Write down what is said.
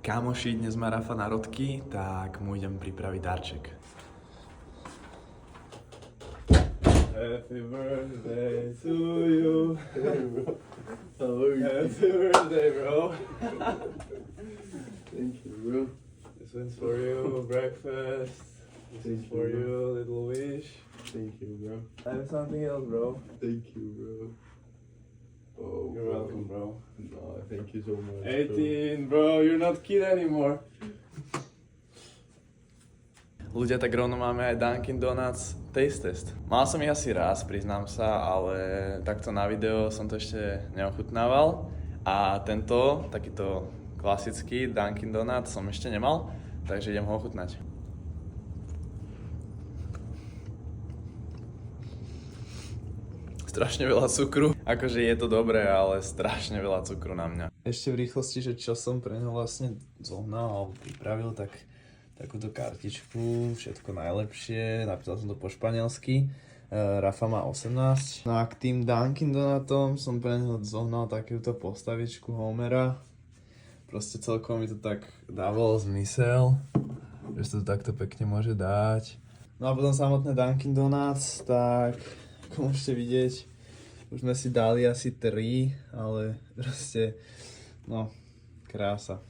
Kámoši, dnes má Rafa narodky, tak mu idem pripraviť darček. Happy birthday to you. Happy birthday, bro. Thank you, bro. This one's for you, breakfast. This is for you, little wish. Thank you, bro. I have something else, bro. Thank you, bro. Oh, You're welcome, bro. No, thank you so much. 18, bro, you're not kid anymore. Ľudia, tak rovno máme aj Dunkin Donuts taste test. Mal som ich asi raz, priznám sa, ale takto na video som to ešte neochutnával. A tento, takýto klasický Dunkin Donut som ešte nemal, takže idem ho ochutnať. Strašne veľa cukru. Akože je to dobré, ale strašne veľa cukru na mňa. Ešte v rýchlosti, že čo som pre neho vlastne zohnal alebo pripravil, tak takúto kartičku, všetko najlepšie, napísal som to po španielsky. Rafa má 18. No a k tým Dunkin Donutom som pre neho zohnal takúto postavičku Homera. Proste celkom mi to tak dávalo zmysel, že sa to takto pekne môže dať. No a potom samotné Dunkin Donuts, tak ako môžete vidieť, už sme si dali asi 3, ale proste, no, krása.